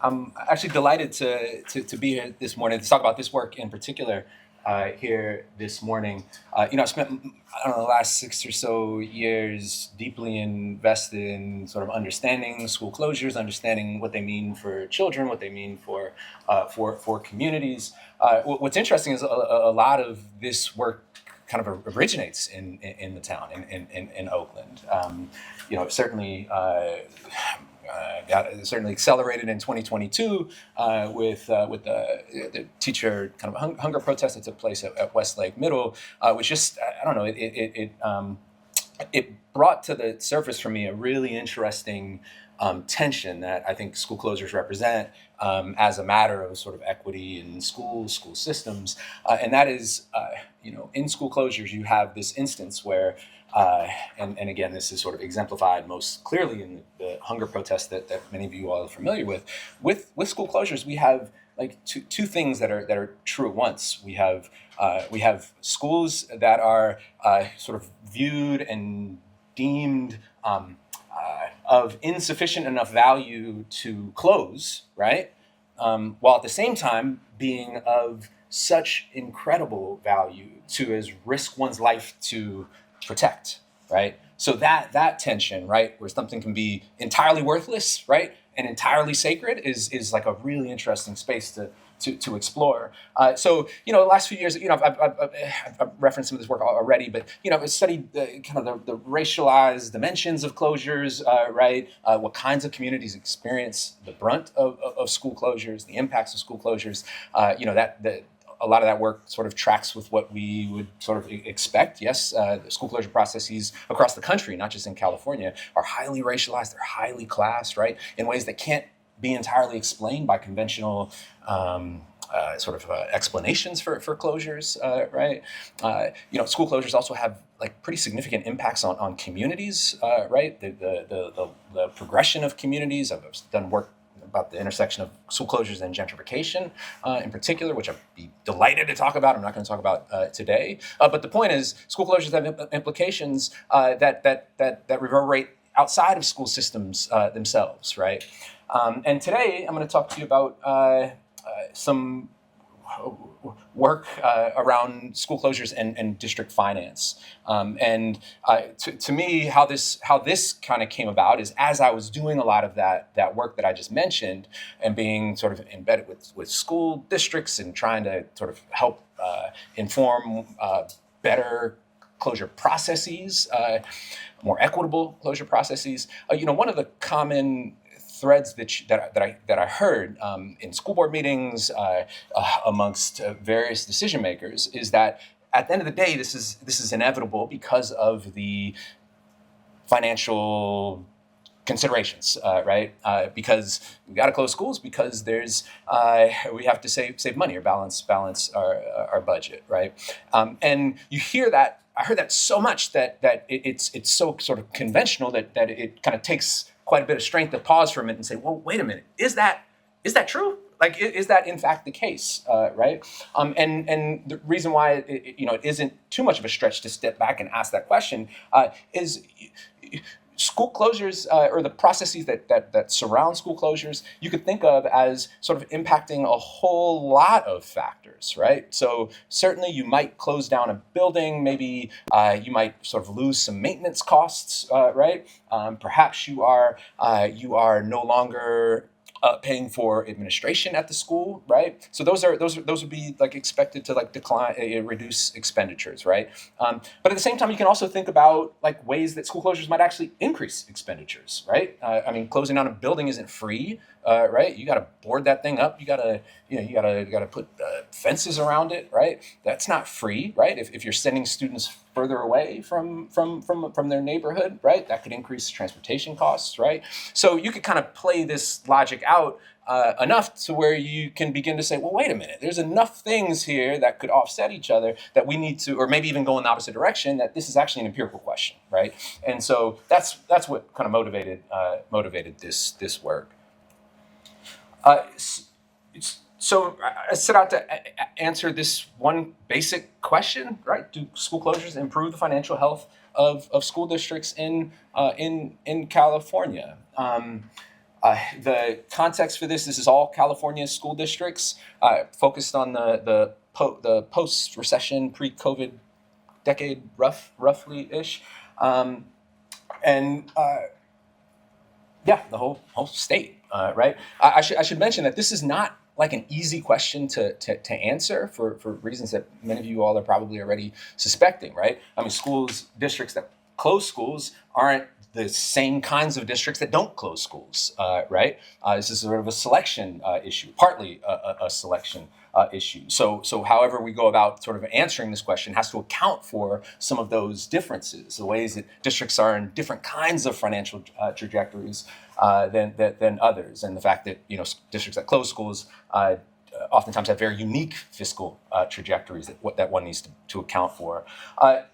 I'm actually delighted to be here this morning to talk about this work in particular here this morning. I spent, I don't know, the last 6 or so years deeply invested in sort of understanding school closures, understanding what they mean for children, what they mean for communities. What's interesting is a lot of this work kind of originates in the town in Oakland. Certainly got certainly accelerated in 2022 with the teacher kind of hunger protest that took place at Westlake Middle, which just I don't know it brought to the surface for me a really interesting tension that I think school closures represent as a matter of sort of equity in school systems, and that is in school closures you have this instance where. And again, this is sort of exemplified most clearly in the hunger protest that many of you all are familiar with. With school closures, we have like two things that are true at once. We have schools that are sort of viewed and deemed of insufficient enough value to close, right? While at the same time being of such incredible value to as risk one's life to protect, right? So that tension, right, where something can be entirely worthless, right, and entirely sacred is like a really interesting space to explore. The last few years, I've referenced some of this work already, but I studied kind of the racialized dimensions of closures, right? What kinds of communities experience the brunt of school closures, the impacts of school closures. A lot of that work sort of tracks with what we would sort of expect. Yes, the school closure processes across the country, not just in California, are highly racialized, they're highly classed, right, in ways that can't be entirely explained by conventional explanations for closures, right? School closures also have like pretty significant impacts on communities, right? The progression of communities. I've done work about the intersection of school closures and gentrification in particular, which I'd be delighted to talk about. I'm not going to talk about today. But the point is, school closures have implications that reverberate outside of school systems themselves, right? And today, I'm going to talk to you about some work around school closures and district finance. To me, how this kind of came about is as I was doing a lot of that work that I just mentioned and being sort of embedded with school districts and trying to sort of help inform better closure processes, more equitable closure processes. One of the common threads that I heard in school board meetings amongst various decision makers is that at the end of the day, this is inevitable because of the financial considerations, right? Because we got to close schools because we have to save money or balance our budget, right? And you hear that. I heard that so much that it's so sort of conventional that it kind of takes quite a bit of strength to pause for a minute and say, well, wait a minute, is that true? Like, is that in fact the case, right? And the reason why it isn't too much of a stretch to step back and ask that question is school closures or the processes that surround school closures, you could think of as sort of impacting a whole lot of factors, right? So certainly you might close down a building, maybe you might sort of lose some maintenance costs, right? Perhaps you are no longer paying for administration at the school, right? So those would be like expected to like decline, reduce expenditures, right? But at the same time, you can also think about like ways that school closures might actually increase expenditures, right? Closing down a building isn't free, right? You got to board that thing up. You got to put fences around it, right? That's not free, right? If you're sending students further away from their neighborhood, right? That could increase transportation costs, right? So you could kind of play this logic out enough to where you can begin to say, well, wait a minute, there's enough things here that could offset each other that we need to, or maybe even go in the opposite direction, that this is actually an empirical question, right? And so that's what kind of motivated this work. So I set out to answer this one basic question, right? Do school closures improve the financial health of school districts in California? The context for this is all California school districts, focused on the post-recession, pre-COVID decade, roughly-ish. And the whole state, right? I should mention that this is not like an easy question to answer for reasons that many of you all are probably already suspecting, right? I mean, districts that close schools aren't the same kinds of districts that don't close schools, right? This is sort of a selection issue, partly a selection issue. So however we go about sort of answering this question has to account for some of those differences, the ways that districts are in different kinds of financial trajectories than others, and the fact that districts that close schools oftentimes have very unique fiscal trajectories that one needs to account for.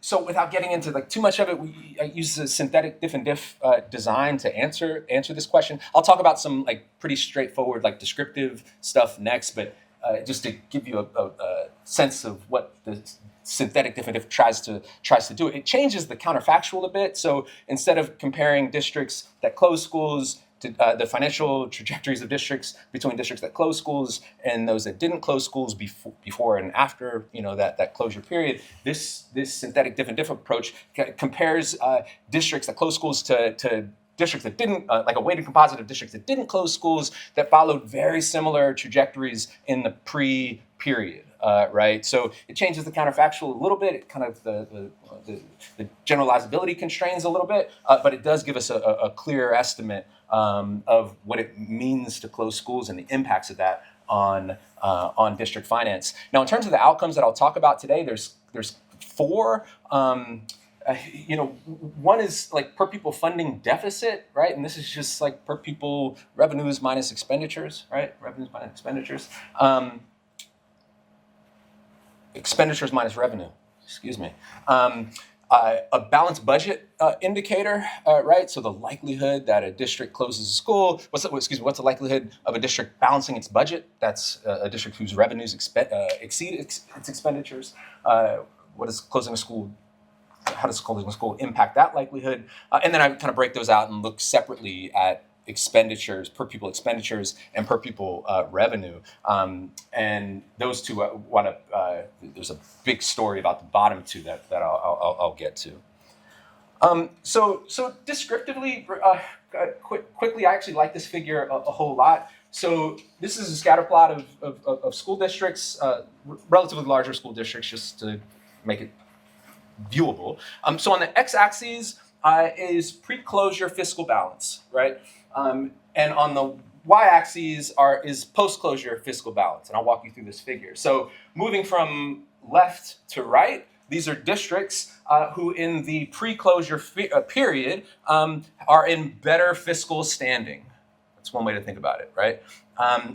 So without getting into like too much of it, I use the synthetic diff and diff design to answer this question. I'll talk about some like pretty straightforward like descriptive stuff next, but just to give you a sense of what the synthetic diff and diff tries to do, it changes the counterfactual a bit. So instead of comparing districts that close schools to the financial trajectories of districts between districts that closed schools and those that didn't close schools before and after that closure period, this synthetic diff and diff approach compares districts that closed schools to districts that didn't, like a weighted composite of districts that didn't close schools that followed very similar trajectories in the pre-period. Right, so it changes the counterfactual a little bit. It kind of the generalizability constrains a little bit, but it does give us a clear estimate of what it means to close schools and the impacts of that on district finance. Now, in terms of the outcomes that I'll talk about today, there's four. One is like per pupil funding deficit, right? And this is just like per pupil revenues minus expenditures, right? Revenues minus expenditures. Expenditures minus revenue, excuse me. A balanced budget indicator, right? So the likelihood that a district closes a school, what's the likelihood of a district balancing its budget? That's a district whose revenues exceed its expenditures. How does closing a school impact that likelihood? And then I kind of break those out and look separately at expenditures, per pupil expenditures, and per pupil revenue. And those two there's a big story about the bottom two that I'll get to. So descriptively, quickly, I actually like this figure a whole lot. So this is a scatter plot of school districts, relatively larger school districts, just to make it viewable. So on the x-axis is pre-closure fiscal balance, right? And on the y-axis is post-closure fiscal balance, and I'll walk you through this figure. So moving from left to right, these are districts who in the pre-closure period are in better fiscal standing. That's one way to think about it, right?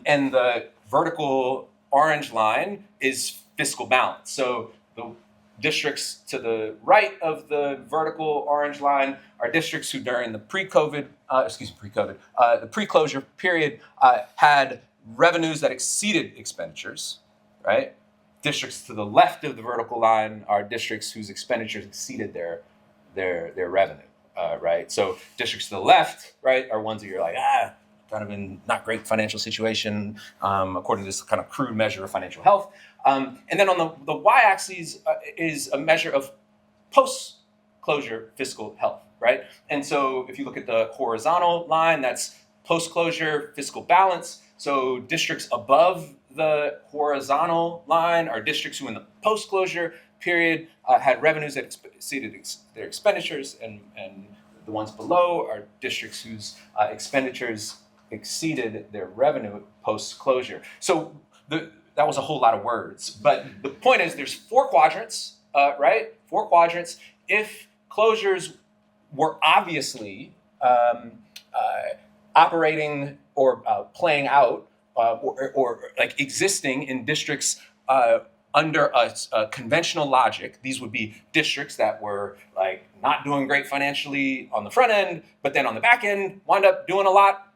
And the vertical orange line is fiscal balance. So the districts to the right of the vertical orange line are districts who during the the pre-closure period had revenues that exceeded expenditures, right? Districts to the left of the vertical line are districts whose expenditures exceeded their revenue, right? So districts to the left, right, are ones that you're like, kind of in not great financial situation, according to this kind of crude measure of financial health. And then on the y-axis is a measure of post-closure fiscal health, right? And so if you look at the horizontal line, that's post-closure fiscal balance. So districts above the horizontal line are districts who in the post-closure period had revenues that exceeded their expenditures, and the ones below are districts whose expenditures exceeded their revenue post-closure. So that was a whole lot of words, but the point is there's four quadrants, right? Four quadrants. If closures were obviously operating or playing out or like existing in districts under a conventional logic, these would be districts that were like not doing great financially on the front end, but then on the back end wind up doing a lot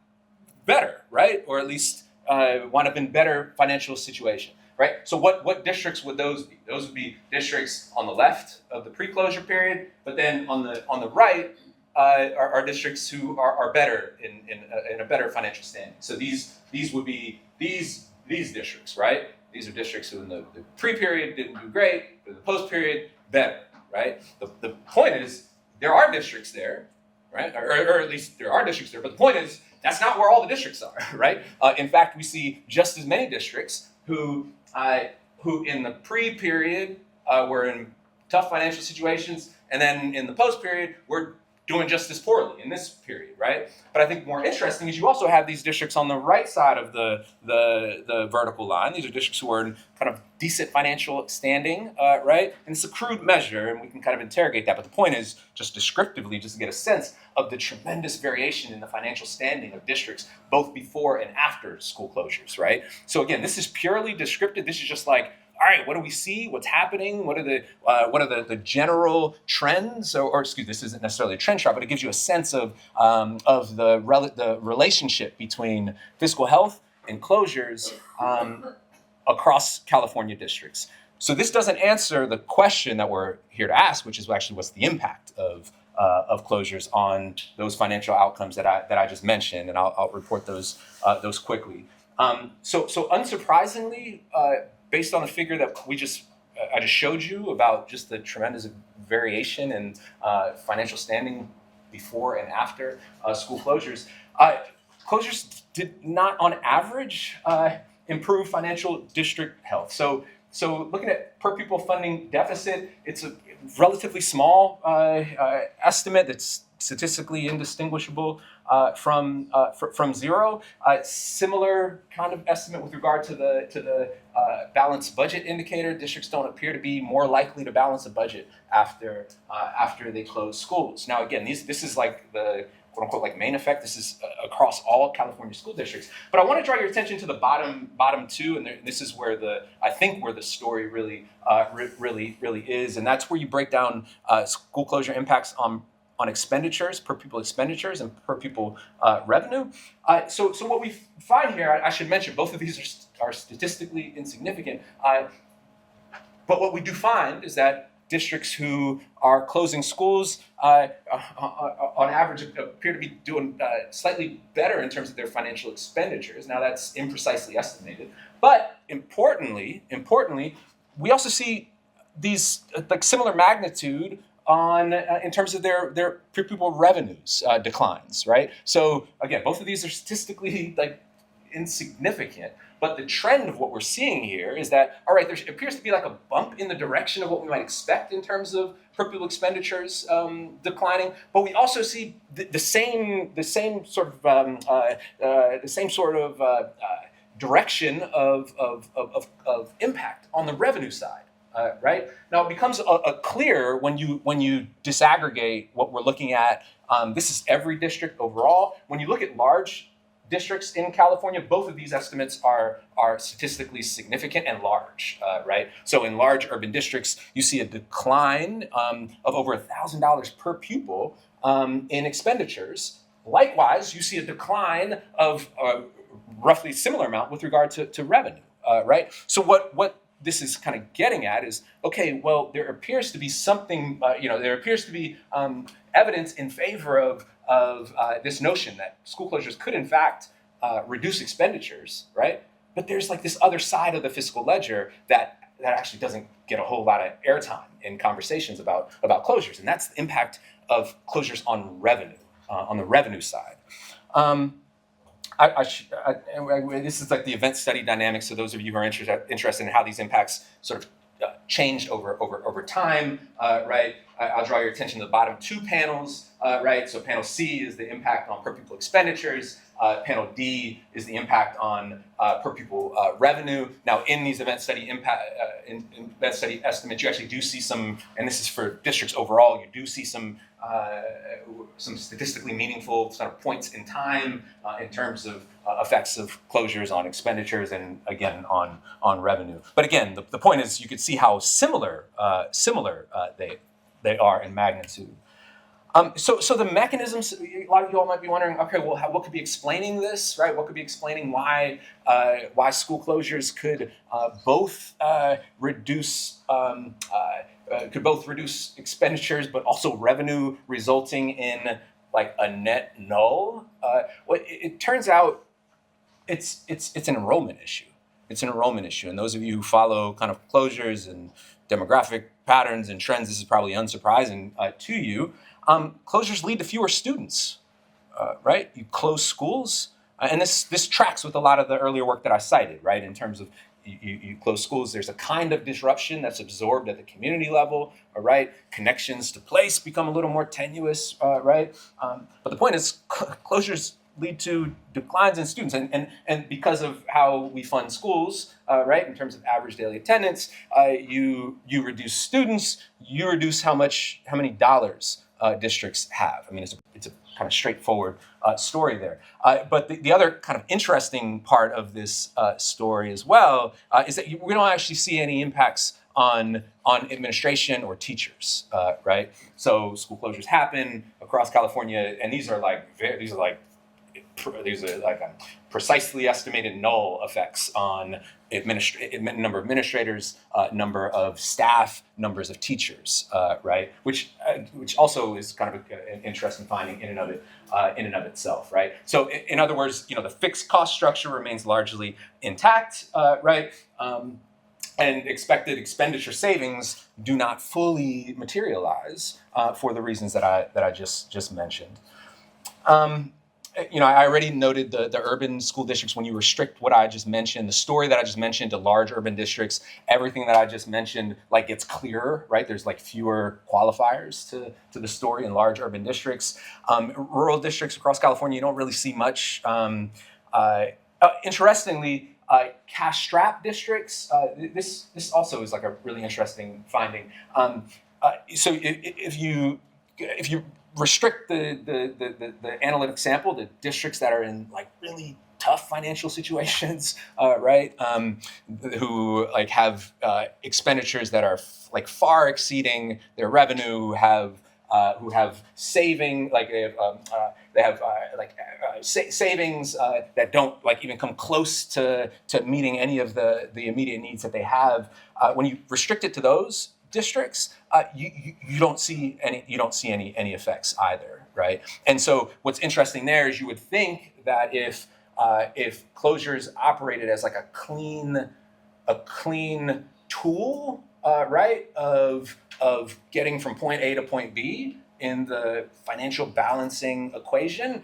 better, right? Or at least wind up in better financial situation, right? So what districts would those be? Those would be districts on the left of the pre-closure period, but then on the right are districts who are better in a better financial standing. So these would be these districts, right? These are districts who in the pre-period didn't do great, but in the post-period, better, right? The point is, there are districts there, right? Or at least there are districts there, but the point is, that's not where all the districts are, right? In fact, we see just as many districts who in the pre-period were in tough financial situations, and then in the post-period were doing just as poorly in this period, right? But I think more interesting is you also have these districts on the right side of the vertical line. These are districts who are in kind of decent financial standing, right? And it's a crude measure, and we can kind of interrogate that. But the point is, just descriptively, just to get a sense of the tremendous variation in the financial standing of districts, both before and after school closures, right? So again, this is purely descriptive. This is just like, all right, what do we see? What's happening? What are the general trends? Or excuse me, this isn't necessarily a trend chart, but it gives you a sense of the relationship between fiscal health and closures across California districts. So this doesn't answer the question that we're here to ask, which is actually what's the impact of closures on those financial outcomes that I just mentioned, and I'll report those quickly. So unsurprisingly. Based on the figure that I just showed you about just the tremendous variation in financial standing before and after school closures, closures did not, on average, improve financial district health. So looking at per pupil funding deficit, it's a relatively small estimate that's statistically indistinguishable from zero. Similar kind of estimate with regard to the balanced budget indicator. Districts don't appear to be more likely to balance a budget after they close schools. Now again, this is like the quote unquote like main effect. This is across all California school districts. But I want to draw your attention to the bottom two, and this is where I think where the story really is, and that's where you break down school closure impacts on expenditures, per pupil expenditures, and per pupil revenue. So what we find here, I should mention, both of these are statistically insignificant. But what we do find is that districts who are closing schools, on average, appear to be doing slightly better in terms of their financial expenditures. Now that's imprecisely estimated, but importantly, we also see these like similar magnitude in terms of their per pupil revenues declines, right? So again, both of these are statistically like insignificant, but the trend of what we're seeing here is that, all right, there appears to be like a bump in the direction of what we might expect in terms of per pupil expenditures declining, but we also see the same sort of direction of impact on the revenue side. Right now, it becomes clear when you disaggregate what we're looking at. This is every district overall. When you look at large districts in California, both of these estimates are statistically significant and large. Right. So in large urban districts, you see a decline of over $1,000 per pupil in expenditures. Likewise, you see a decline of roughly similar amount with regard to revenue. Right. So what this is kind of getting at is, okay, well, there appears to be something, there appears to be evidence in favor of this notion that school closures could in fact reduce expenditures, right? But there's like this other side of the fiscal ledger that actually doesn't get a whole lot of airtime in conversations about closures, and that's the impact of closures on revenue, on the revenue side. This is like the event study dynamics. So those of you who are interested in how these impacts sort of changed over time, right? I'll draw your attention to the bottom two panels, right? So panel C is the impact on per pupil expenditures. Panel D is the impact on per pupil revenue. Now, in these event study estimates, you actually do see some, and this is for districts overall, you do see some statistically meaningful sort of points in time in terms of effects of closures on expenditures and again on revenue. But again, the point is you could see how similar they are in magnitude. So the mechanisms, a lot of you all might be wondering, okay, well, what could be explaining this, right? What could be explaining why school closures could both reduce expenditures, but also revenue, resulting in like a net null? Well, it turns out it's an enrollment issue. It's an enrollment issue, and those of you who follow kind of closures and demographic patterns and trends, this is probably unsurprising to you. Closures lead to fewer students, right? You close schools, and this tracks with a lot of the earlier work that I cited, right? In terms of you close schools, there's a kind of disruption that's absorbed at the community level, all right? Connections to place become a little more tenuous, right? But the point is, closures lead to declines in students, and because of how we fund schools, right, in terms of average daily attendance, you reduce students, you reduce how many dollars districts have. I mean, it's a kind of straightforward story there. But the other kind of interesting part of this story as well is that we don't actually see any impacts on administration or teachers, right? So school closures happen across California, and these are like precisely estimated null effects on number of administrators, number of staff, numbers of teachers, right? Which also is kind of an interesting finding in and of itself, right? So in other words, the fixed cost structure remains largely intact, right? And expected expenditure savings do not fully materialize for the reasons that I just mentioned. I already noted the urban school districts. When you restrict what I just mentioned, the story that I just mentioned to large urban districts, everything that I just mentioned, like, gets clearer, right? There's like fewer qualifiers to the story in large urban districts. Rural districts across California, you don't really see much. Interestingly, cash-strapped districts, this also is like a really interesting finding. So if you restrict the analytic sample to districts that are in like really tough financial situations, right? Who like have expenditures that are like far exceeding their revenue, who have saving, like they have savings that don't like even come close to meeting any of the immediate needs that they have. When you restrict it to those districts, you don't see any effects either, right? And so what's interesting there is you would think that if closures operated as like a clean tool, right, of getting from point A to point B in the financial balancing equation,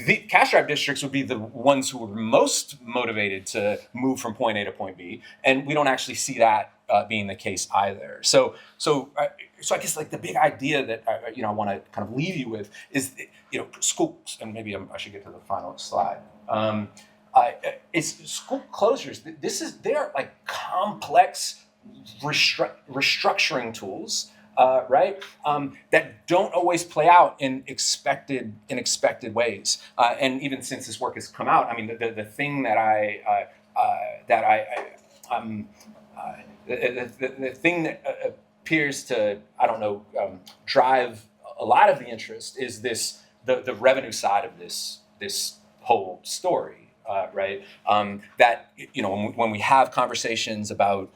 the cash-strapped districts would be the ones who were most motivated to move from point A to point B, and we don't actually see that being the case either. So I guess like the big idea that I want to kind of leave you with is schools, and maybe I should get to the final slide. It's school closures. They are like complex restructuring tools, right? That don't always play out in expected ways. And even since this work has come out, I mean, the thing the thing that appears to, drive a lot of the interest is the revenue side of this whole story, right? That when we have conversations about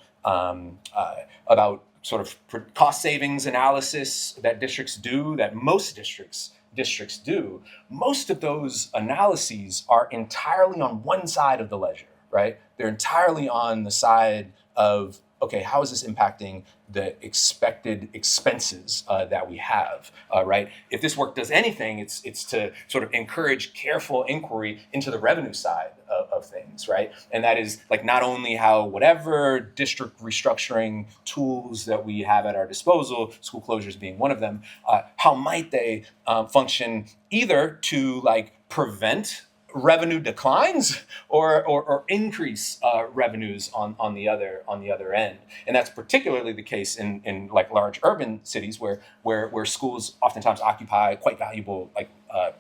sort of cost savings analysis that most districts do, most of those analyses are entirely on one side of the ledger, right? They're entirely on the side of, okay, how is this impacting the expected expenses that we have, right? If this work does anything, it's to sort of encourage careful inquiry into the revenue side of things, right? And that is like not only how whatever district restructuring tools that we have at our disposal, school closures being one of them, how might they function either to like prevent revenue declines or increase revenues on the other end, and that's particularly the case in like large urban cities where schools oftentimes occupy quite valuable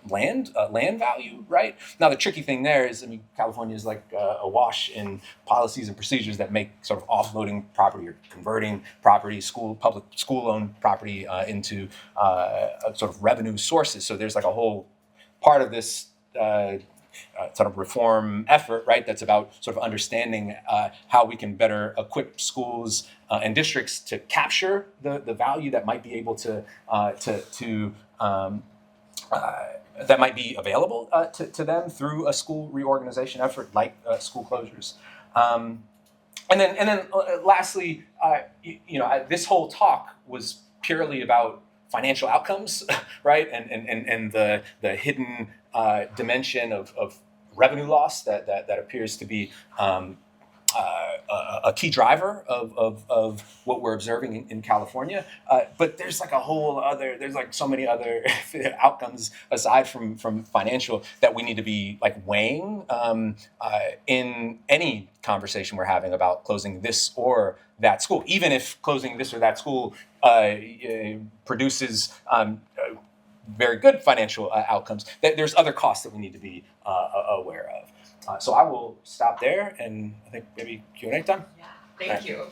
land value. Right now, the tricky thing there is, I mean, California is like awash in policies and procedures that make sort of offloading property or converting property, public school owned property into sort of revenue sources. So there's like a whole part of this sort of reform effort, right? That's about sort of understanding how we can better equip schools and districts to capture the value that might be able that might be available to them through a school reorganization effort like school closures. And then lastly, this whole talk was purely about financial outcomes, right? And the hidden dimension of revenue loss that appears to be a key driver of what we're observing in California. But there's like there's like so many other outcomes aside from financial that we need to be like weighing in any conversation we're having about closing this or that school, even if closing this or that school produces very good financial outcomes. There's other costs that we need to be aware of. So I will stop there, and I think maybe Q&A time. Yeah, thank you.